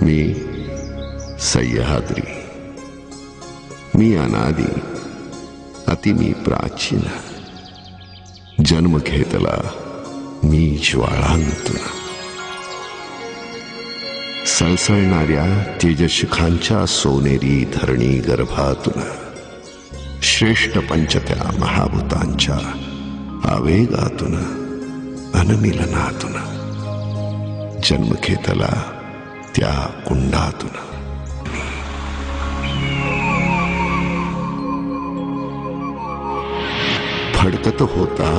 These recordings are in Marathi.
मी सह्याद्री, मी अनादी, अति मी प्राचीन, जन्म घेतला मी ज्वाळांतून. सळसळणाऱ्या तेजशिखांच्या सोनेरी धरणी गर्भातून, श्रेष्ठ पंचत्या महाभूतांच्या आवेगातून, अनमिलनातून, जन्म घेतला त्या कुंडातून. फडकत होता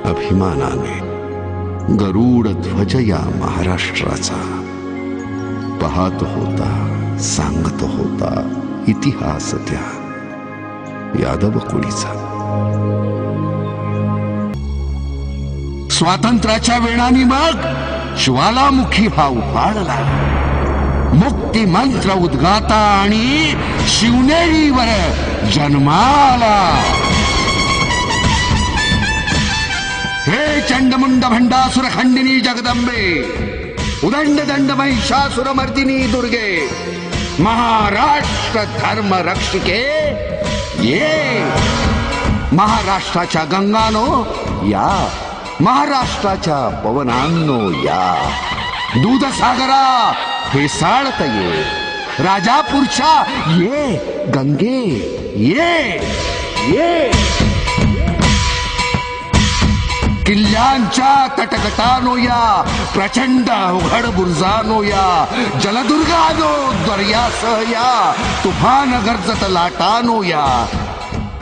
अभिमानाने गरुड ध्वज या महाराष्ट्राचा. पाहत होता, सांगत होता इतिहास त्या यादव कुळीचा. स्वातंत्र्याच्या वेळाने मग ज्वालामुखी हा उफाळला. मुक्ती मंत्र उद्गाता आणि शिवनेरीवर जन्माला. हे चंडमुंड भंडासुर खंडिनी जगदंबे, उदंड दंड महिषासुर मर्दिनी दुर्गे, महाराष्ट्र धर्म रक्षिके ये. महाराष्ट्राच्या गंगानो या, महाराष्ट्राच्या पवनांनो या. दूधसागरा फेसाळत ये, राजापूरच्या ये गंगे ये ये. किल्ल्यांच्या तटकटानो या, प्रचंड अवघड बुर्जानो या, जलदुर्गानो दर्यासह या, तुफान गर्जत लाटानो या,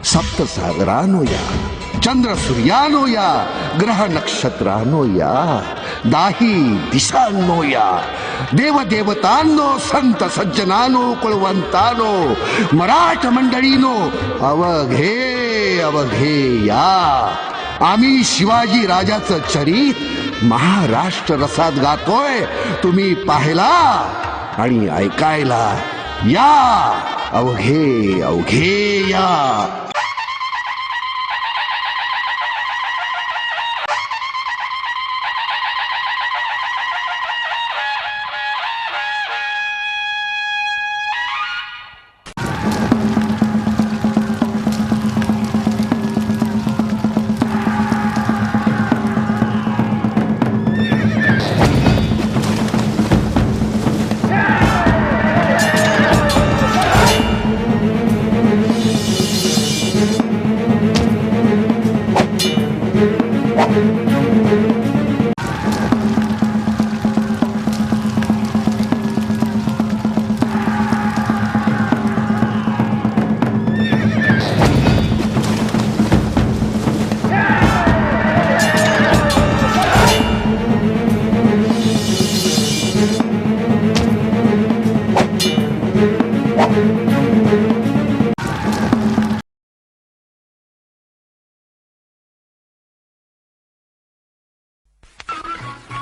सप्तसागरानो या, चंद्र सूर्यानो या, ग्रह नक्षत्रानो या, दाही दिशांनो या, देवदेवतांनो, संत सज्जनानो, कुळवंतानो, मराठ मंडळीनो, अवघे अवघे या. आम्ही शिवाजी राजाचं चरित महाराष्ट्र रसात गातोय. तुम्ही पाहायला आणि ऐकायला या. अवघे अवघे या.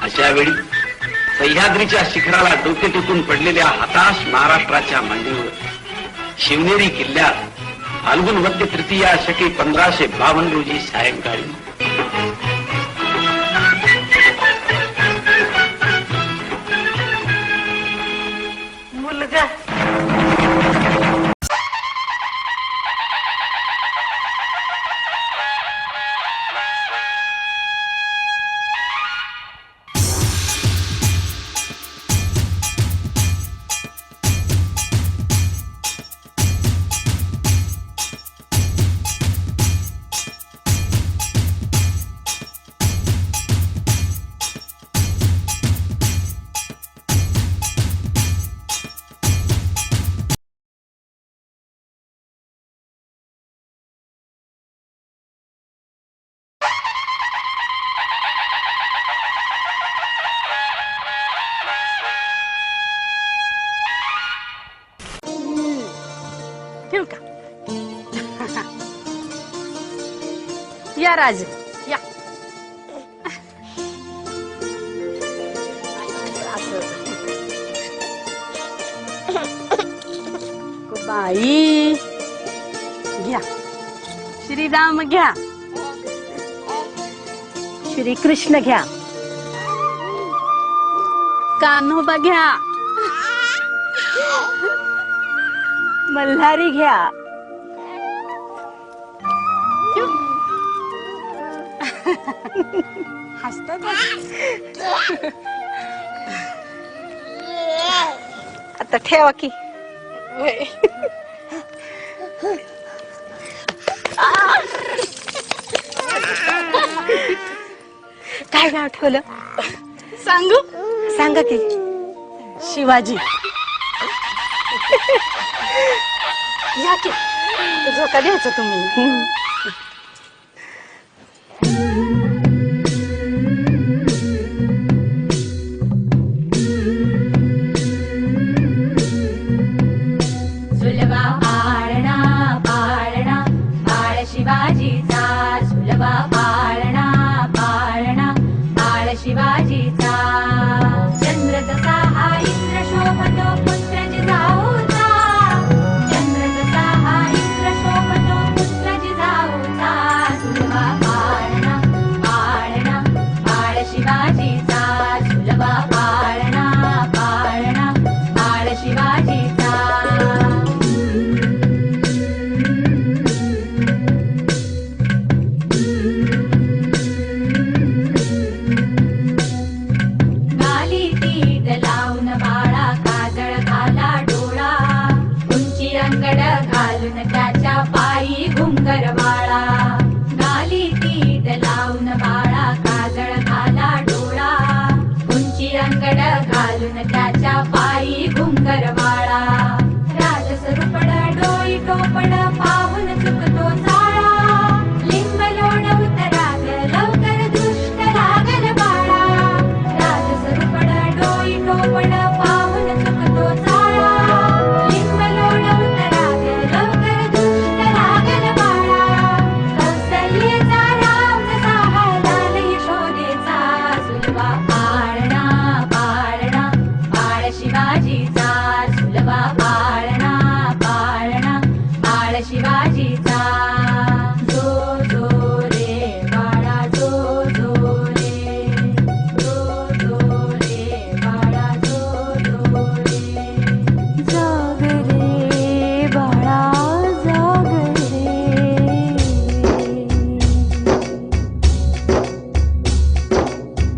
अशा वेळी सह्याद्रीच्या शिखराला डोके टेकून पडलेल्या हताश महाराष्ट्राच्या मांडीवर शिवनेरी किल्ल्यात फाल्गुन वद्य तृतीया शके 1552 रोजी सायंकाळी मुलगा ठेवू का? या राज या. बाई घ्या. श्रीराम घ्या. श्री कृष्ण घ्या. कान्होबा घ्या. मल्हारी घ्या. हसतात. आता ठेवा की. काय नाव ठेवलं सांगू? सांगा की. शिवाजी. या की झोका द्यायचं तुम्ही. सुलभा पाळणा पाळणा बाळ शिवाजीचा. सुलभा पाळणा पाळणा बाळ शिवाजीचा. चंद्र जसा हा इंद्र शोभतो पुत्र जिजाऊचा. चंद्र जसा हा इंद्र शोभतो पुत्र जिजाऊचा. सुलभा पाळणा पाळणा बाळ शिवाजीचा. सुलभा पाळणा पाळणा बाळ शिवाजीचा. गाली तीट लावून बाळा काजळ घाला डोळा. उंची अंगड घालून त्याच्या पायी घुंगर वाळा. गाली तीट लावून बाळा काजळ घाला डोळा. उंची अंगड घालून त्याच्या पायी घुंगर वाळा. राजसरूपड डोई टोपड पाहून चुकतो चाळा. लिंब लोणवत राग लवकर दृष्ट लागल बाळा. राजसरूपड डोई टोपड पाहून चुकतो चाळा. लिंब लोणवत राग लवकर दृष्ट लागल बाळा. कौसल्येचा राम जसा हालाल यशोदेचा. सुलभा पाळणा पाळणा बाळ शिवाजीचा. सुलभा पाळणा पाळणा बाळ शिवाजीचा. जो जो रे बाळा जो जो रे. जो जो रे बाळा जो जो रे. जाग रे बाळा जाग रे.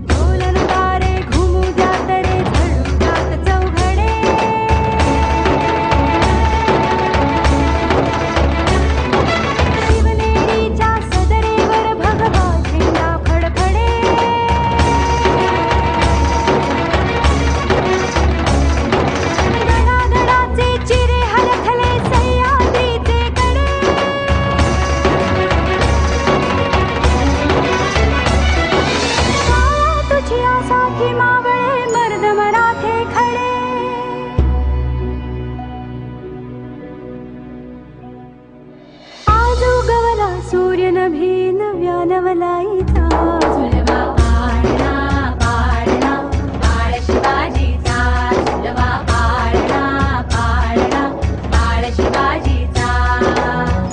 ढोलन तारे घुमू द्यात रे झळू द्यात चौघडे. शिवनेरीच्या सदरेवर भगवा झेंडा फडफडे. गडागडाचे चिरे हलखले सह्याद्रीचे कडे. माया तुझी आसाखी मावळे मर्द मराठे खडे. आज उगवला सूर्य नभी नव्या नवलाईचा. सुलभा पाळणा पाळणा बाळ शिवाजीचा. सुलभा पाळणा पाळणा बाळ शिवाजीचा.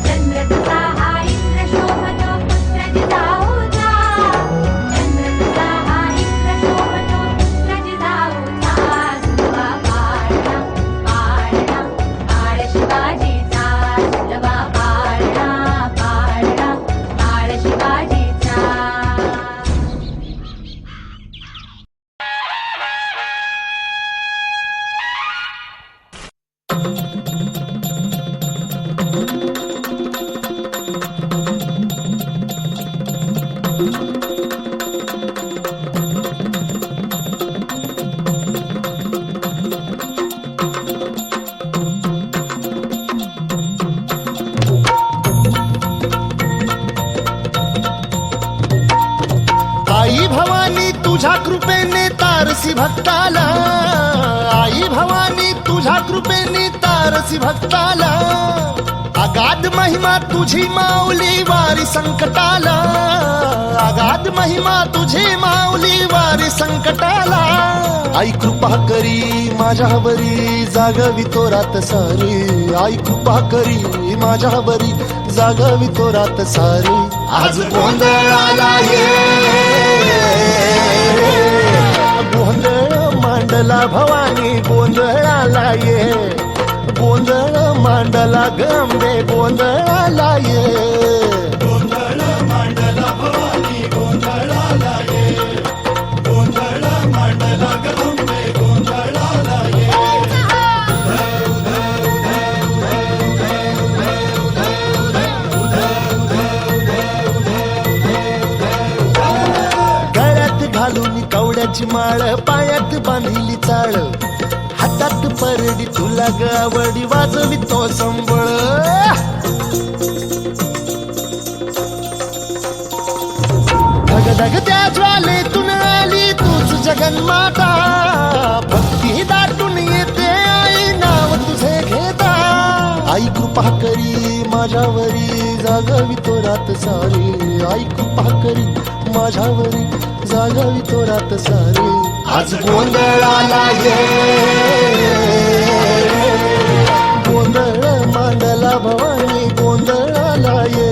चंद्र जसा हा इंद्र शोभतो पुत्र जिजाऊचा. चंद्र जसा हा इंद्र शोभतो पुत्र जिजाऊचा. सुलभा पाळणा पाळणा बाळ शिवाजीचा. सुलभा पाळणा पाळणा बाळ शिवाजीचा. आई भवानी तुझ्या कृपेने तारसी भक्ताला. आई भवानी तुझ्या कृपेने तारसी भक्ताला. अगाध महिमा तुझी माऊली वारी संकटाला. अगाध महिमा तुझी माऊली वारी संकटाला. आई कृपा करी माझ्यावरी जागवी तो रात सारी. आई कृपा करी माझ्यावरी जागवी तो रात सारी. आज गोंधळाला ये गोंधळ मांडला मांडला भवानी गोंधळाला ये, गोंधळ मांडला गंबे गोंधळाला ये, गोंधळ मांडला भवानी गोंधळाला ये, गोंधळ मांडला गंबे गोंधळाला ये. गळ्यात घालून कवड्याची माळ, पायात बांधिली चाळ, हातात परडी तुला गावडी वाजवी तो संबळ. धगधगत्या ज्वालेतून आली तूच जगन्माता, भक्ती दाटून येते आई नाव तुझे घेता. आई कृपा करी माझ्यावरी जागावी तो रात सारी, आई कृपा करी माझ्यावरी जागावी तो रात सारी. आज गोंधळाला ये, गोंधळ मांडला भवानी गोंधळाला ये,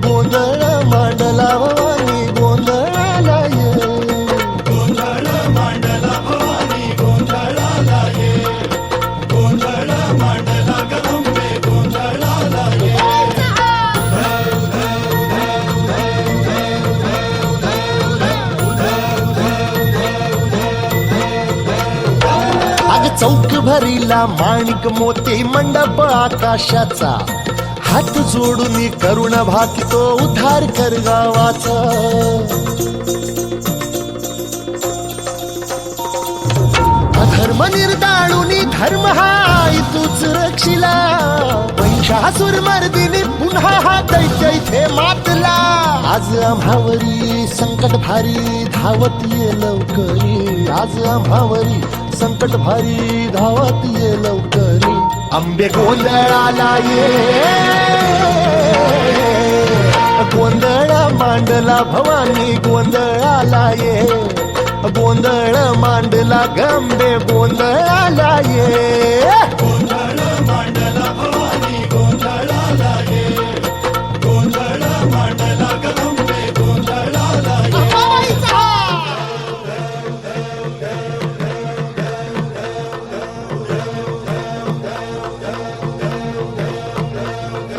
गोंधळ मांडला भवानी गोंधळाला ये, गोंधळ मांडला भवानी गोंधळाला ये, गोंधळ मांडला गंबे गोंधळाला ये. अग चौक भरीला माणिक मोती मंडप आकाशाचा, हात जोडून करुण भाकितो उद्धार कर गावाचा. अधर्म निर्दाळून धर्म हाय तूच रक्षिला, महिषासुर मर्दिनी पुन्हा हा दैत्य इथे मातला. आज आम्हावरी संकट भारी धावत ये लवकरी, आज आम्हावरी संकट भारी धावत ये लवकरी. आंबे गोंधळाला ये, गोंधळ मांडला भवानी गोंधळाला ये, गोंधळ मांडला गंबे गोंधळाला ये, गोंधळ मांडला भवानी गोंधळाला ये, गोंधळ मांडला गंबे गोंधळाला ये.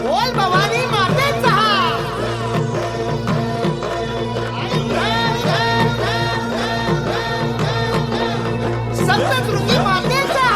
बोल भवानी मातेचा सप्तशृंगी मातेचा.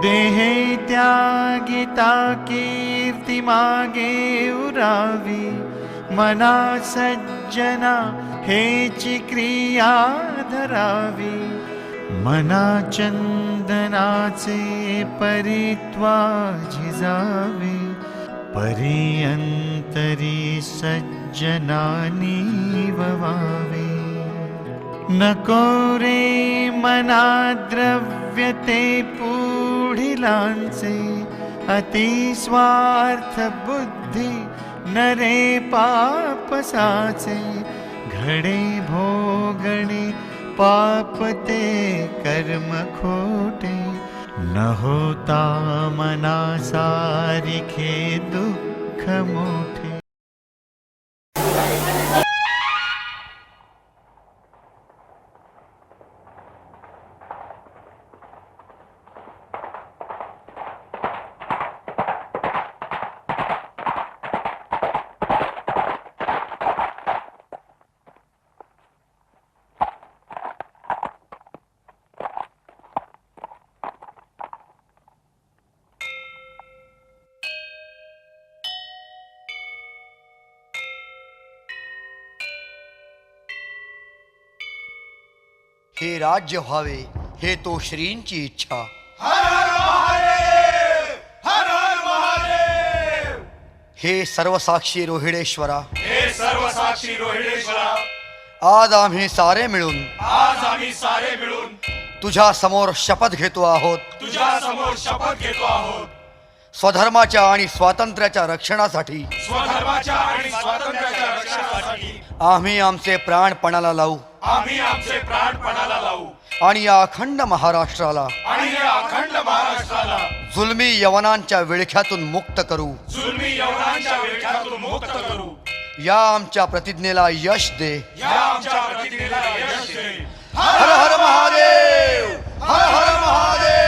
देहे त्यागिता कीर्ती मागे उरावी, मना सज्जना हेची क्रिया धरावी. मना चंदनाचे परित्वा झिजावे, परियंतरी सज्जनानी ववावे. नको रे मना द्रव्य ते पुढिलांचे, अतिस्वार्थ बुद्धी नरे पाप साचे, घडे भोगणे पाप ते कर्म खोटे, न होता मना सारिखे दुःख मोठे. हे राज्य व्हावे हे तो श्रींची इच्छा. हे सर्वसाक्षी रोहिडेश्वरा, आज आम्ही सारे मिळून तुझ्या समोर शपथ घेतो आहोत. स्वधर्माच्या आणि स्वातंत्र्याच्या रक्षणासाठी आम्ही आमचे प्राण पणाला लावू. आणि या अखंड महाराष्ट्राला जुलमी यवनांच्या विळख्यातून मुक्त करू. या आमच्या प्रतिज्ञेला यश दे. हर हर महादेव, हर हर महादेव.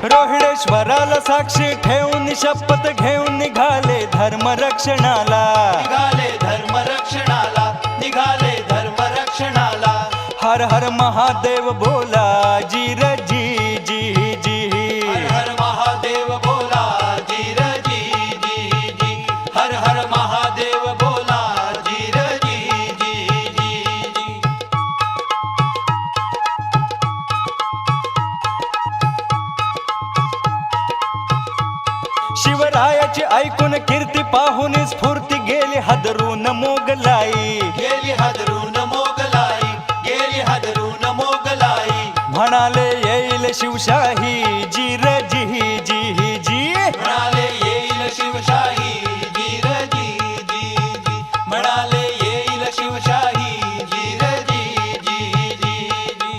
रोहिडेश्वराला साक्षी ठेवून शपथ घेऊन निघाले धर्मरक्षणाला. हर हर महादेव बोला जी र जी जी जी. हर महादेव बोला जी र जी जी जी. हर हर महादेव बोला जी र जी जी जी. शिवरायाची ऐकून कीर्ती पाहून स्फूर्ती गेली हदरून मोगलाई. म्हणाले येईल शिवशाही जी र जी जी जी. म्हणाले येईल शिवशाही जी र जी जी जी. म्हणाले येईल शिवशाही जी र जी जी जी जी.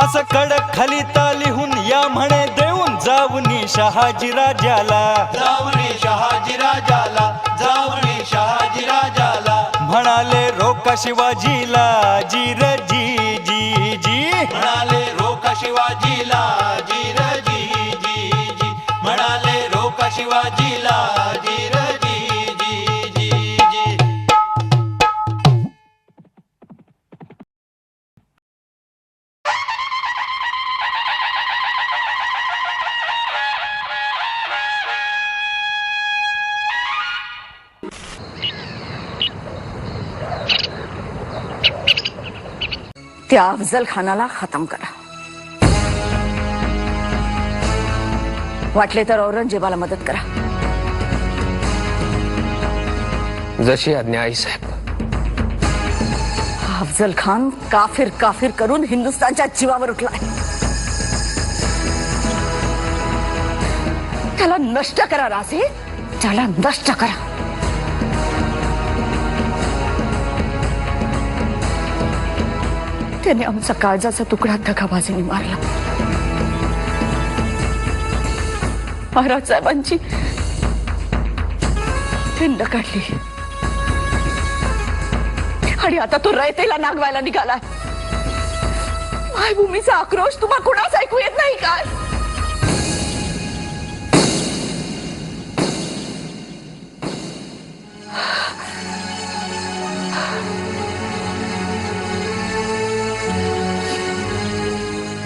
असं कडक खाली लिहून या म्हणे देऊन जाऊनी शहाजी राजाला. म्हणाले रोका शिवाजीला जी र जी जी जी. म्हणाले रोका शिवाजीला जी र जी जी जी. म्हणाले रोका शिवाजीला जी र जी जी जी जी. त्या अफजल खानाला खतम करा. वाटले तर औरंगजेबाला मदत करा. जशी आज्ञा आई साहेब. अफजल खान काफिर काफिर करून हिंदुस्थानच्या जीवावर उठलाय. त्याला नष्ट करा राजे, त्याला नष्ट करा. त्याने आमचा काळजाचा तुकडा दगाबाजीने मारला. महाराज साहेबांची थिंड काढली आणि आता तो रयतेला नागवायला निघालाय. मायभूमीचा आक्रोश तुम्हा कुणाच ऐकू येत नाही काय?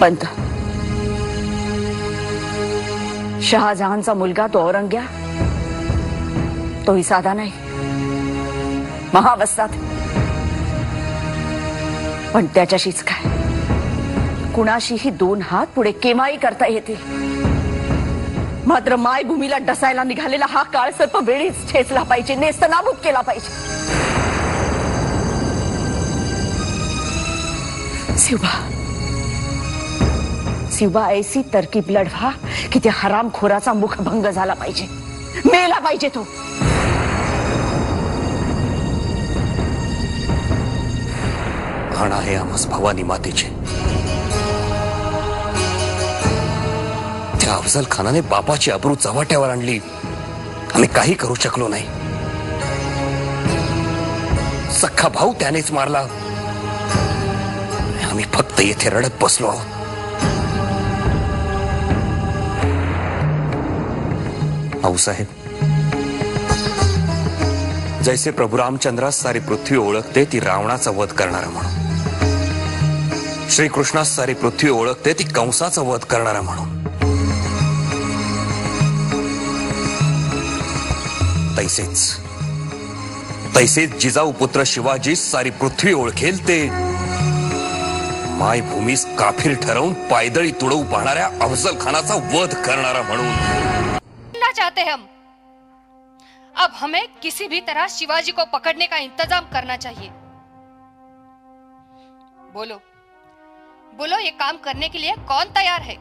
पंत, शहाजहानचा मुलगा तो औरंग्या, तोही साधा नाही, महावस्तात. पण त्याच्याशीच काय, कुणाशीही 2 हात पुढे केव्हाही करता येते. मात्र मायभूमीला डसायला निघालेला हा काळसर्प वेळीच ठेचला पाहिजे, नेस्तनाबूत केला पाहिजे. शिवबा ऐसी तरकीब लढवा की त्या हरामखोराचा मुखभंग झाला पाहिजे, मेला पाहिजे तो. घाण आहे आम्हास भवानी मातेचे. त्या अफजल खानाने बापाची अब्रू चव्हाट्यावर आणली, आम्ही काही करू शकलो नाही. सख्खा भाऊ त्यानेच मारला, आम्ही फक्त येथे रडत बसलो आहोत. आऊसाहेब, जैसे प्रभू रामचंद्रास सारी पृथ्वी ओळखते ती रावणाचा वध करणारा म्हणून, श्रीकृष्णास सारी पृथ्वी ओळखते ती कंसाचा वध करणारा म्हणून, तैसेच जिजाऊ पुत्र शिवाजी सारी पृथ्वी ओळखेल ते मायभूमीस काफिर ठरवून पायदळी तुडवू पाहणाऱ्या अफजल खानाचा वध करणारा म्हणून. चाहते हम अब हमें किसी भी तरह शिवाजी को पकड़ने का इंतजाम करना चाहिए. बोलो बोलो, ये काम करने के लिए कौन तैयार है?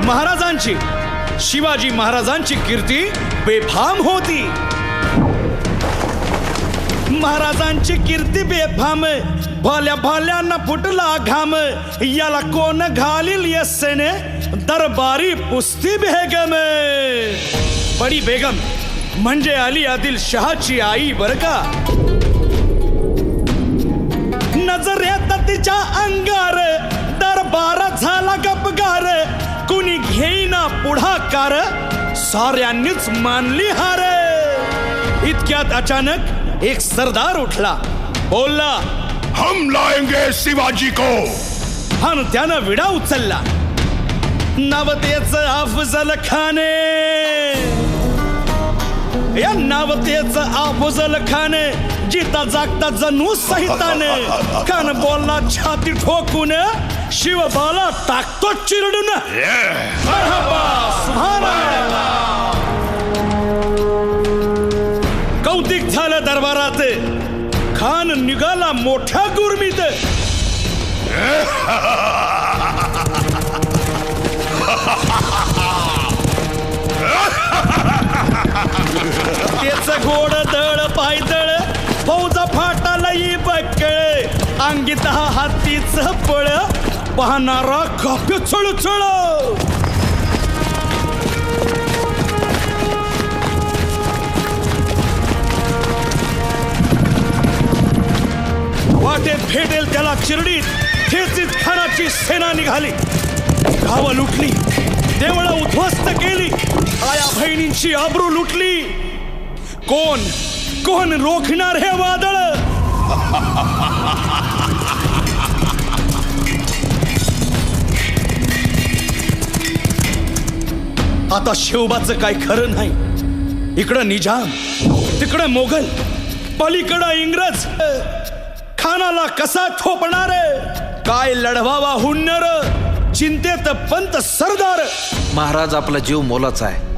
महाराजांची, शिवाजी महाराजांची कीर्ती बेफाम होती. महाराजांची कीर्ती बेफाम, भाल्या भाल्यांना फुटला घाम. याला कोण घालील यस्सेने दरबारी पुस्ती बेगम. बडी बेगम म्हणजे अली आदिल शहाची आई बर का. नजरेत तिच्या अंगार दरबार झाला गपगार. कुणी घेईना पुढाकार, साऱ्यांनीच मानली हार. इतक्यात अचानक एक सरदार उठला, बोलला, हम लाएंगे शिवाजी को. आणि त्यानं विडा उचलला. नावतेच अफजल खाने, या नावतेच अफजल खाने. जिता जागता जणू सहिताने. कान बोलला छाती ठोकून, शिवबाला टाकतो चिरडून. कौतिक झालं दरबारात. खान निघाला मोठ्या गुरमीत. त्याच गोड दळ पायदळ, फौजा फाटालाही बकळ. अंगी 10 हातीच पळ, पाहणारा काप्य चळचळ. वाटेत भेटेल त्याला चिरडीत ठेचीत खानाची सेना निघाली. गावं लुटली, देवळं उद्ध्वस्त केली, आया बहिणींची आबरू लुटली. कोण रोखणार हे वादळ? आता शिवबाचं काय खरं नाही. इकडं निजाम, तिकडं मोगल, पलीकडं इंग्रज. खानाला कसा ठोपणार? काय लढवावा हुन्नर? चिंतेत पंत सरदार. महाराज, आपला जीव मोलाचा आहे.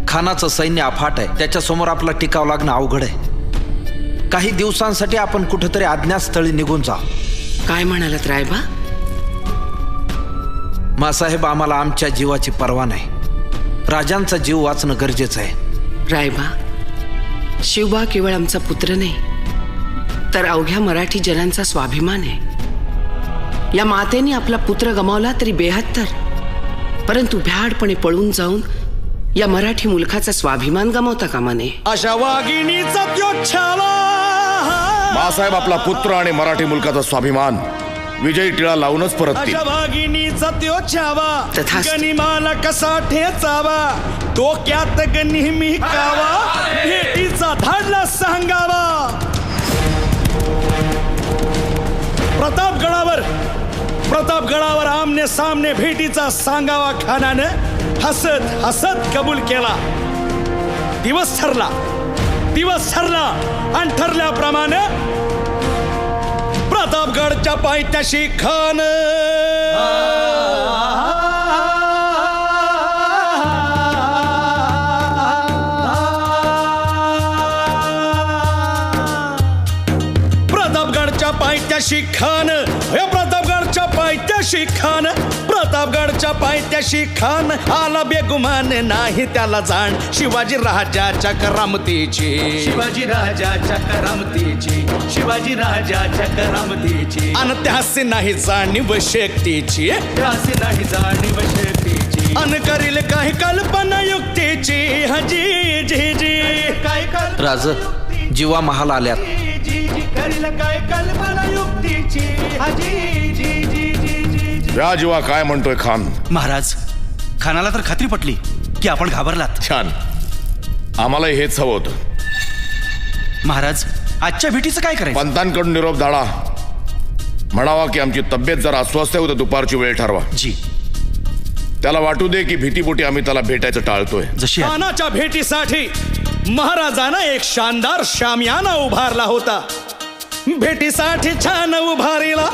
खानाचं सैन्य अफाट आहे, त्याच्यासमोर आपला टिकाव लागणं अवघड आहे. काही दिवसांसाठी आपण कुठेतरी अज्ञातस्थळी निघून जा. काय म्हणालात रायबा? मासाहेब, आम्हाला आमच्या जीवाची पर्वा नाही. राजांचा जीव वाचणं गरजेचं आहे. रायबा, शिवबा केवळ आमचा पुत्र नाही, तर अवघ्या मराठी जनांचा स्वाभिमान आहे. या मातेने आपला पुत्र गमावला तरी 72, परंतु भ्याडपणे पळून जाऊन या मराठी मुलखाचा स्वाभिमान गमावता कामा नये. अशा वाघिणीचा त्यो छावा. बाळासाहेब आपला पुत्र आणि मराठी मुलकाचा स्वाभिमान विजयी टिळा लावूनच परततील. अशा वाघिणीचा त्यो छावा. तथास्तु. गनिमाला कसा ठेचावा, डोक्यात नेहमी कावा, भेटीचा धाडला सांगावा. प्रतापगडावर आमने सामने भेटीचा सांगावा खानानं हसत हसत कबूल केला. दिवस ठरला आणि ठरल्याप्रमाणे प्रतापगडच्या पायथ्याशी खान प्रतापगडच्या पायथ्याशी खान आला बेगुमान नाही त्याला जाण शिवाजी राजाच्या करामतीची अन त्यासी नाही जाणीव शक्तीची अन करील काही कल्पना युक्तीची. हजी जी जी काय राज जीवा महाल आल्यात. करील काय कल्पना युक्तीची. हजी जी जी जी. या जीवा काय म्हणतोय खान? महाराज, खानाला तर खात्री पटली की आपण घाबरलात. छान, आम्हालाही हेच हवं होतं. महाराज, आजच्या भेटीचं काय करायचं? पंतांकडून निरोप धाडा, म्हणावा की आमची तब्येत जरा अस्वस्थ आहे, उद्या दुपारची वेळ ठरवा. जी. त्याला वाटू दे की भीतीपोटी आम्ही त्याला भेटायचं टाळतोय. जशी खानाच्या भेटीसाठी महाराजांना एक शानदार शामियाना उभारला होता. भेटीसाठी छान उभारीला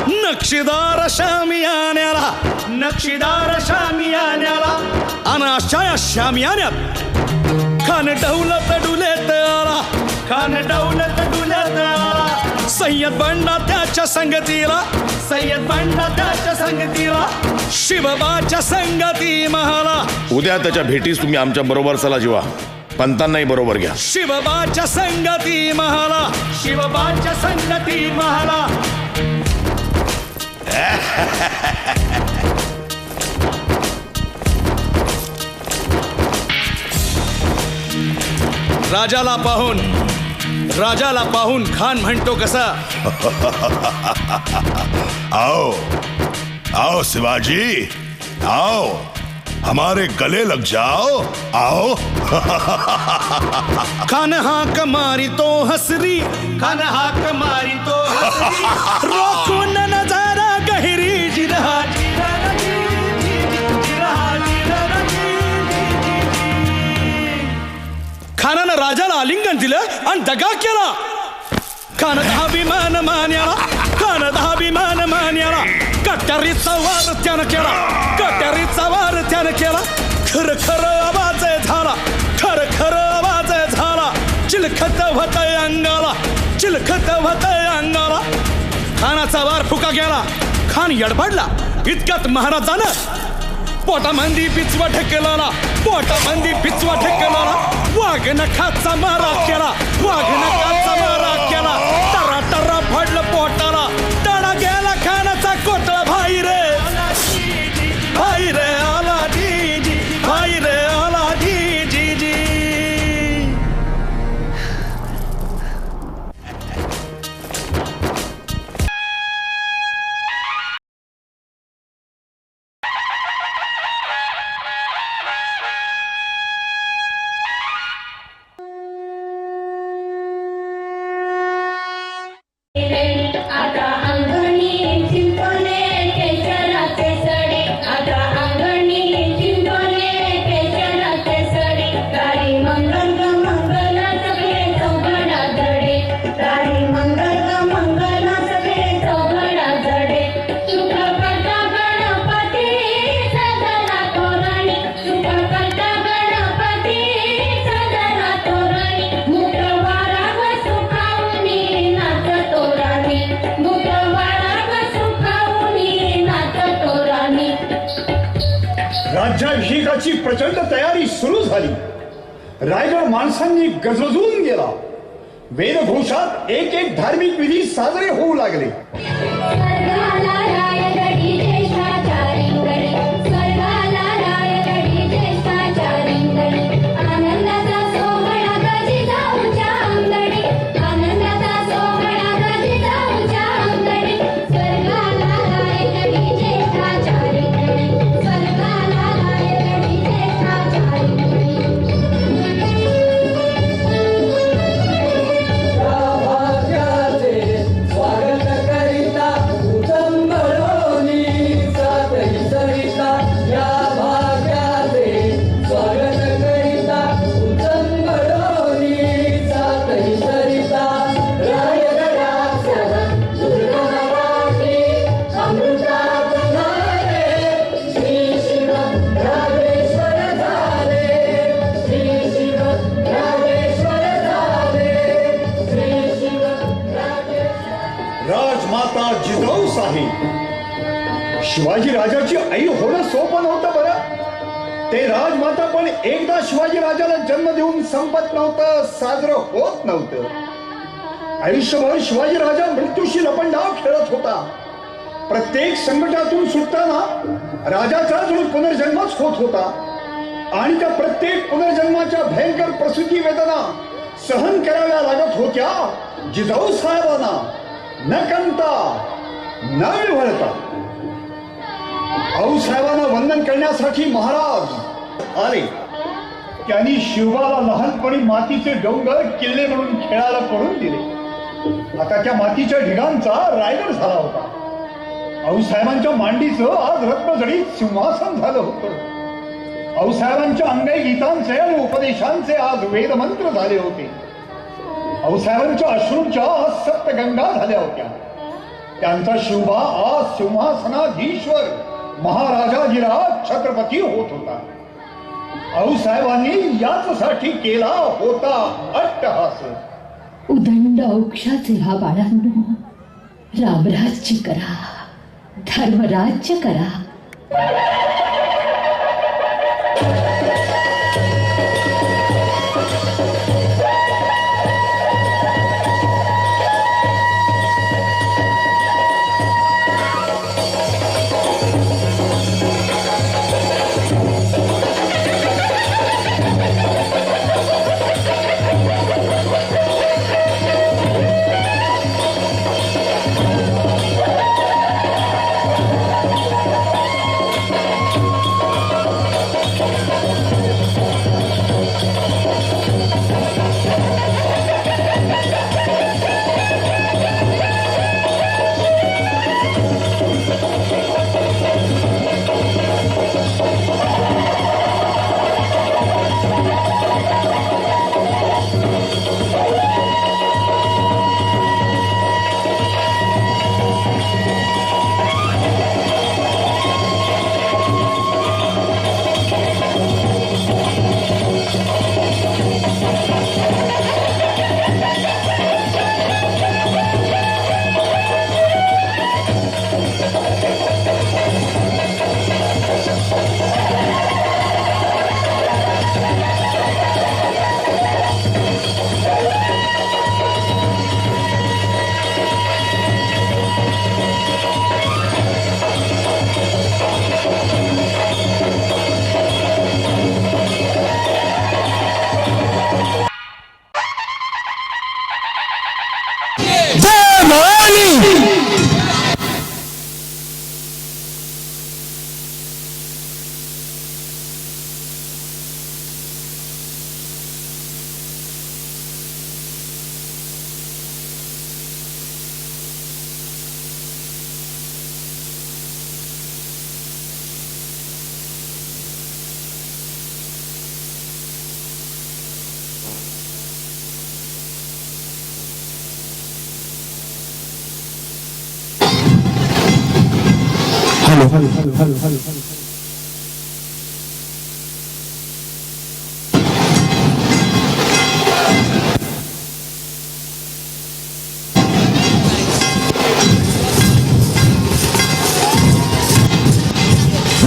नक्षीदार शामियान्याला आणि अशा या शामियान्यात खान डौलत डुलेत आला. सय्यद बंडा त्याच्या संगतीला शिवबाच्या संगती महाला. उद्या त्याच्या भेटीस तुम्ही आमच्या बरोबर चला जीवा, पंतांनाही बरोबर घ्या. शिवबाच्या संगती महाला. राजाला पाहून खान म्हणतो कसा, आओ शिवाजी, आओ हमारे गले लग जाओ, आओ. खान हाक मारी तो हसरी रोखून नजारा गहिरी जिरहा. खानानं राजाला आलिंगन दिलं आणि दगा केला. खान अभिमान मान्याला कट्यारीचा वार त्यानं केला. खर आवाज झाला. चिलखत होतय अंगाला. खानाचा वार फुका गेला. खान यडबडला. इतक्यात महाराजानं पोटामंदी पिचवा ठेकेला. वाघ नखाचा मारा केला. टरा फडलं पोटाला. तडा गेला खानाचा कोटळा. भाई रे आला जी. आता अंगणी चिंतले केशराचे सडे. आता अंगणी चिंतले केशराचे सडे. तारी मंगल सगळे चौघडा जडे. तारी मंगल सगळे चौघडा जडे. सुख करता गणपती सदरा तोरणी. सदरा तोरणी. मुखवारा व सुखावणी नाच तोरणी. राज्याभिषेकाची प्रचंड तयारी सुरू झाली. रायगड माणसांनी गजबजून गेला. वेदघोषात एक धार्मिक विधी साजरे होऊ लागले. स्वर्गाला रायगडी हौस आहे. शिवाजी राजाची आई होणं सोपं नव्हतं बरं. ते राजमाता पण एकदा शिवाजी राजाला जन्म देऊन संपत नव्हतं, साजरं होत नव्हतं. आयुष्यभर शिवाजी राजा मृत्यूशी लपंडाव खेळत होता. प्रत्येक संकटातून सुटताना राजाचा जणू पुनर्जन्मच होत होता आणि त्या प्रत्येक पुनर्जन्माच्या भयंकर प्रसूती वेदना सहन कराव्या लागत होत्या जिजाऊ साहेबांना, न कंता न विव्हळता. आऊसाहेबांना वंदन करण्यासाठी महाराज आले. त्यांनी शिवबाला लहानपणी मातीचे डोंगर किल्ले म्हणून खेळायला करून दिले. आता त्या मातीच्या ढिगांचा रायगड झाला होता. आऊसाहेबांच्या मांडीचं आज रत्नजडीत सिंहासन झालं होतं. आऊसाहेबांच्या अंगाई गीतांचे आणि उपदेशांचे आज वेदमंत्र झाले होते. आऊसाहेबांच्या अश्रूंच्या आज सप्तगंगा झाल्या होत्या. त्यांचा शिवबा आज सिंहासनाधीश्वर महाराजाधिराज छत्रपती होत होता. आऊसाहेबांनी याचसाठी केला होता अट्टहास. उदंड औक्षाचे हा बाळांनो, रामराज्य करा, धर्मराज्य करा.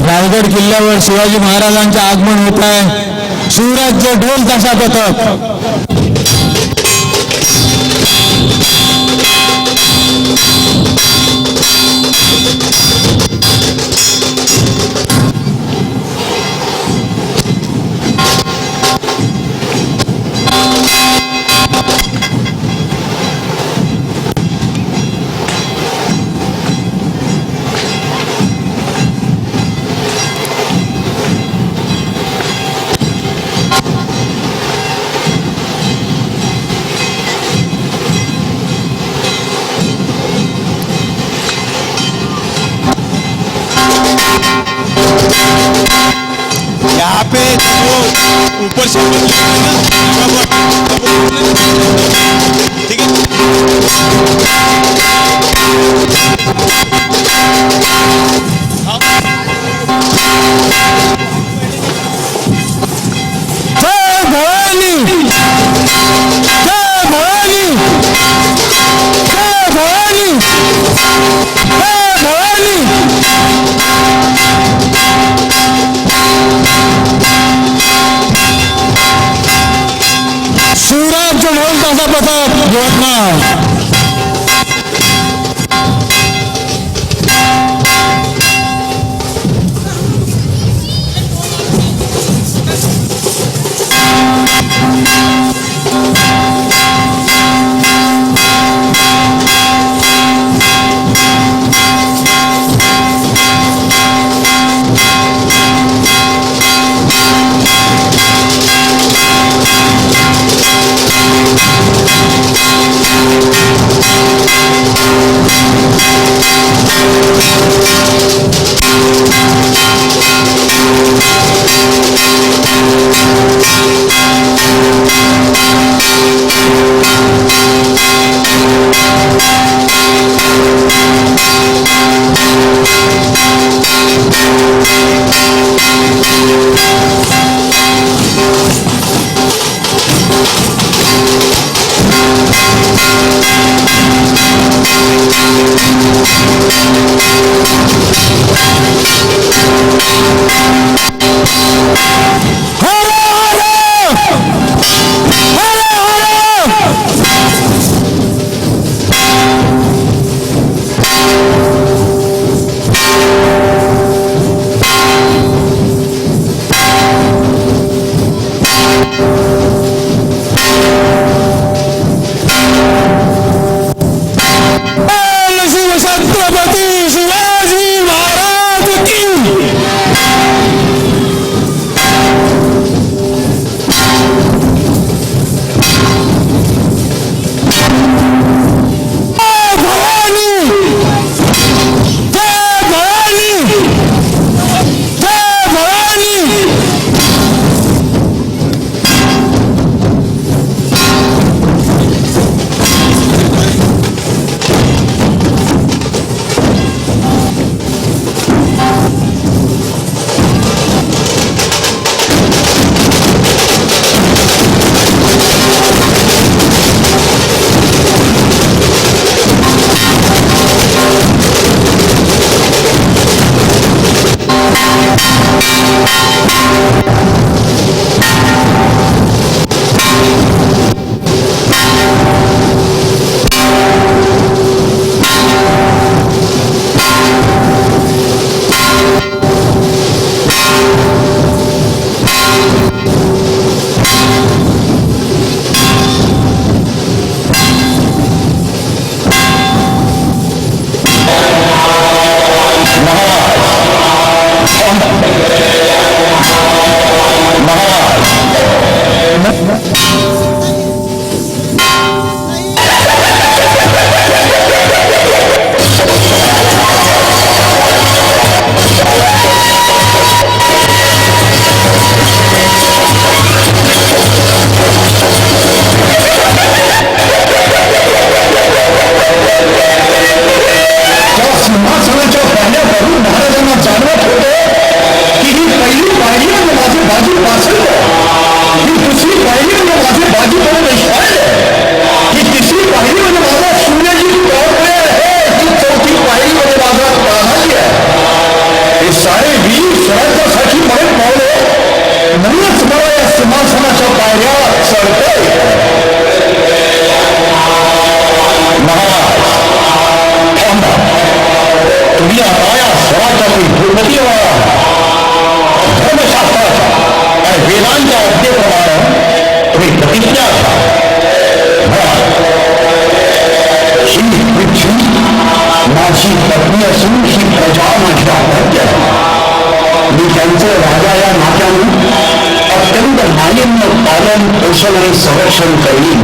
रायगड किल्ल्यावर शिवाजी महाराजांचे आगमन होत आहे. शिवराज्य ढोल ताशा पथक. यहाँ पे वो ऊपर से ठीक है. जय भवानी, जय भवानी, जय भवानी, जय प्रताप यवतमाळ. संरक्षण करीन.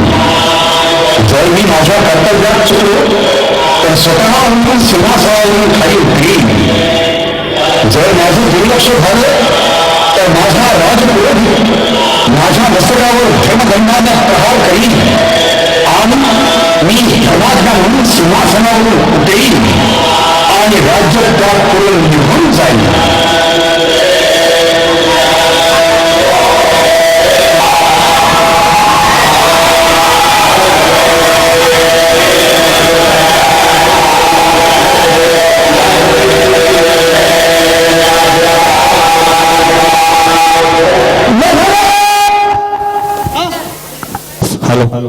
जर मी माझ्या कर्तव्यात चुकलो तर स्वतः सिंहासनावरून खाली उतरीन. जर माझं दुर्लक्ष झालं तर माझा राजपुरोहित माझ्या मस्तकावर धर्मदंडाने प्रहार करीन आणि मी धर्माज्ञा म्हणून सिंहासनावरून उतरीन आणि राज्य त्याग करून निघून जाईल.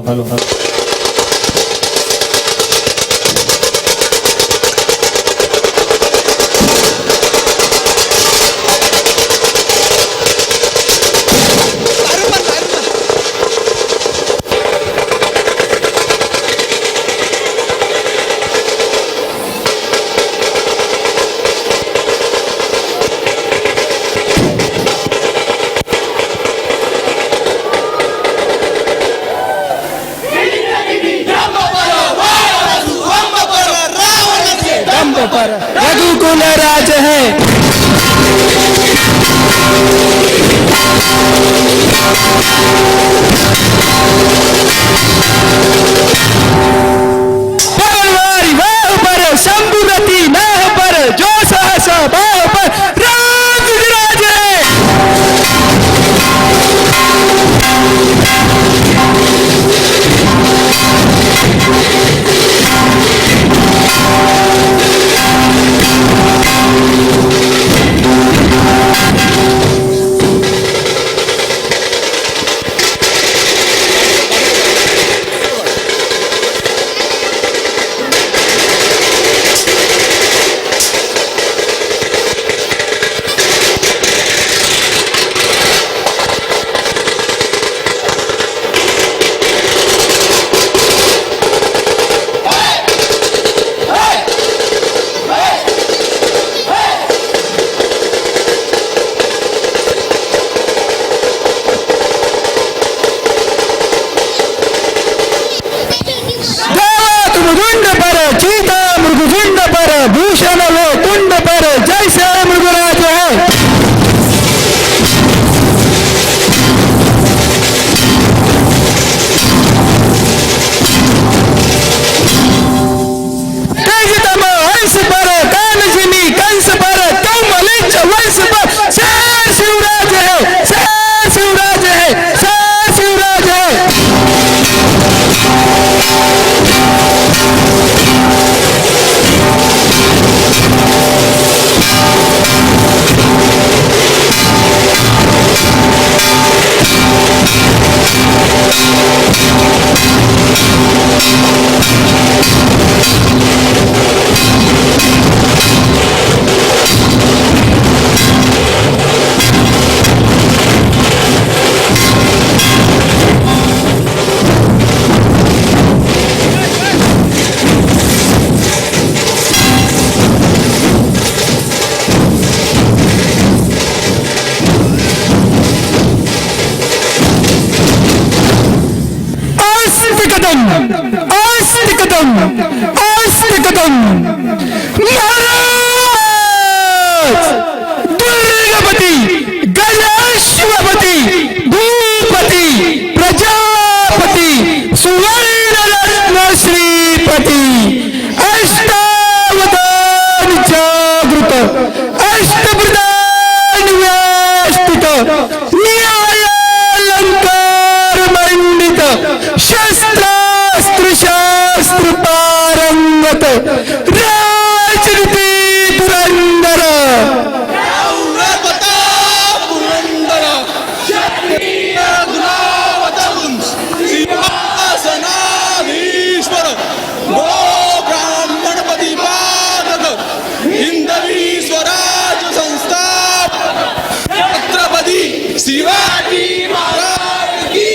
हॅलो. मूल राज है। परवारी वाह पर शंभुरती नाह पर जो सहस बाह पर राज विराज है। मृगुंड पर चीता मृगुंड पर भूषण वो कुंड पर जैसे मृगराज है। तेजतम हंस पर कानजिनी कंस पर कौमलिच वंश पर शेर शिवराज है, शेर शिवराज है, शेर शिवराज है। आस्तिकदम आस्तिकदम महाराज दुर्गापती गजाश्वपती भूपती प्रजापती सुवर्णरत्न श्रीपती अष्टावधान जागृत अष्टप्रधान व्याष्टित न्यायालंकार मंडित शस्त्रास्त्र शास्त्र पारंगत राजनीति पुरंदर सिंहासनाधीश्वर गो ब्राह्मणपती पादक हिंदवी स्वराज संस्थापक छत्रपती शिवाजी महाराज की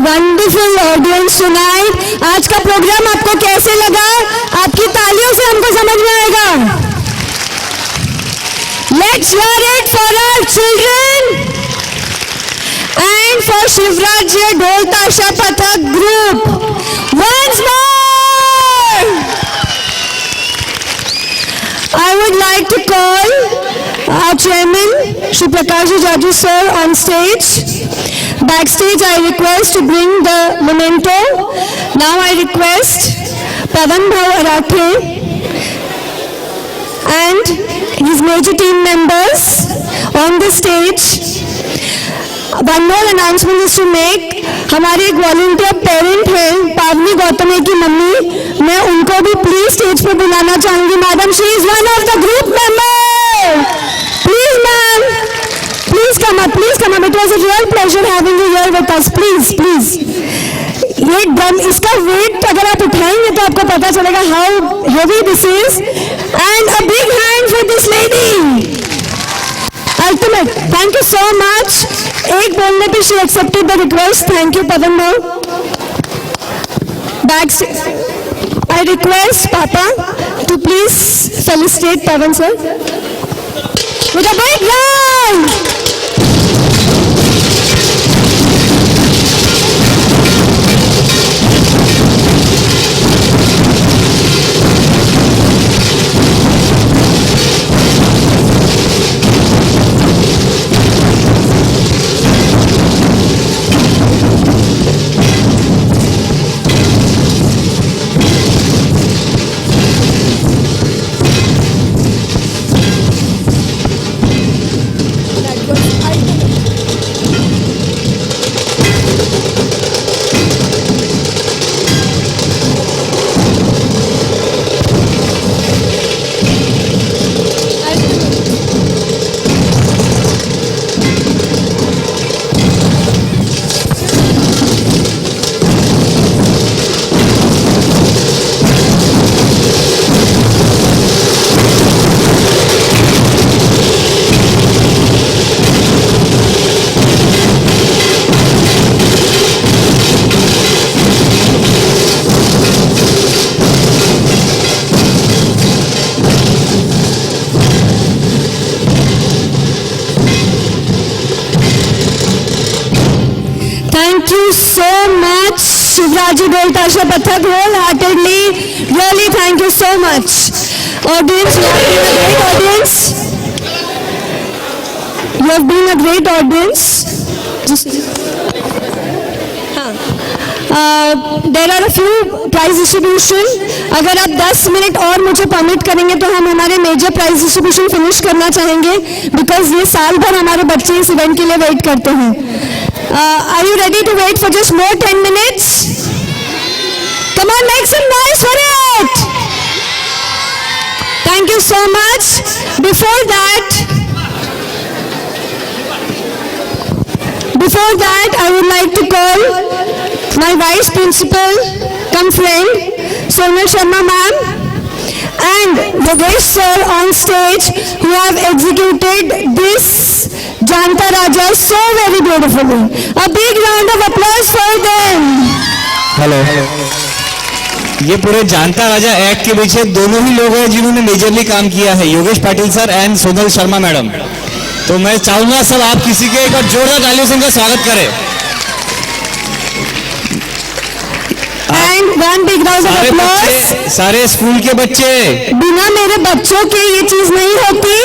wonderful audience tonight. आज का प्रोग्राम आपको कैसे लगा? आपकी तालियों से हमको समझ में आएगा. Let's hear it for our children and for Shivraj Ji Dhol Tasha Pathak group. Once more, I would like to call our chairman, Shri Prakash Jaju sir, on stage. Backstage, I request to bring the memento. Now I request Pavan Bhai Arathe and his major team members on the stage. One more announcement is to make. हमारे एक वॉलंटियर पेरेंट है पावनी गौतमी की मम्मी, मैं उनको भी प्लीज स्टेज पर बुलाना चाहूंगी. Madam, she is one of the group member. Please ma'am, please come up, please come up. It was a real pleasure having you here with us. Please please. ये ड्रम, इसका वेट अगर आप उठाएंगे तो आपको पता चलेगा how heavy this is. And a big hand for this lady. Ultimate. Thank you so much. एक बोलने पे she accepted the request. Thank you, Pavan Bhai. Backstage, I request Papa to please felicitate Pavan sir with a big round. Thank you so much, Shivraj Ji Dhol Tasha Pathak, wholeheartedly. Really, thank you so much. Audience, you have been a great audience. You have been a great audience. There are a few prize distribution. अगर आप 10 मिनट और मुझे परमिट करेंगे तो हम हमारे मेजर प्राइज डिस्ट्रीब्यूशन फिनिश करना चाहेंगे, बिकॉज ये साल भर हमारे बच्चे इस इवेंट के लिए वेट करते हैं. Are you ready to wait for just more 10 minutes? Come on, make some noise for it. Thank you so much. Before that, I would like to call my vice principal, come friend, Sonal Sharma ma'am, and Yogesh sir on stage, who have executed this Janta Raja so very beautifully. A big round of applause for them. Hello. ये पूरे जानता राजा एक्ट के पीछे दोनों ही लोग हैं जिन्होंने मेजरली काम किया है, Yogesh Patil sir end Sonal Sharma madam. तो मैं चाहूंगा सब आप किसी के एक बार जोरदार तालियों से इनका स्वागत करें. And one big round of applause. सारे स्कूल के बच्चे. बिना मेरे बच्चों के ये चीज नहीं होती.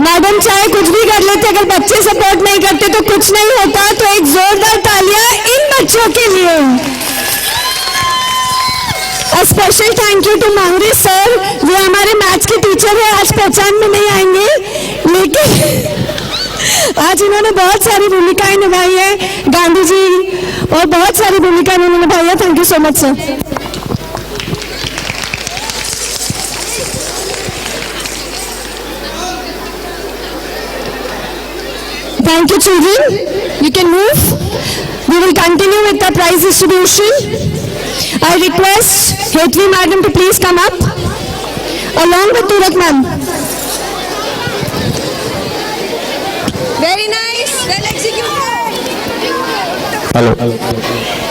मैडम चाहे कुछ भी कर लेते, अगर बच्चे सपोर्ट नहीं करते तो कुछ नहीं होता. तो एक जोरदार तालियां इन बच्चों के लिए. A special thank you to Mahuri sir. ये हमारे मैथ्स के टीचर है, आज पहचान में नहीं आएंगे, लेकिन आज इन्होंने बहुत सारी भूमिकाएं निभाई है. गांधी जी और बहुत सारी भूमिकाएं इन्होंने निभाई है. Thank you so much sir. Thank you, children. You can move. We will continue with the prize distribution. I request Hetvi madam to please come up, along with Turak ma'am. Very nice. Well executed. Hello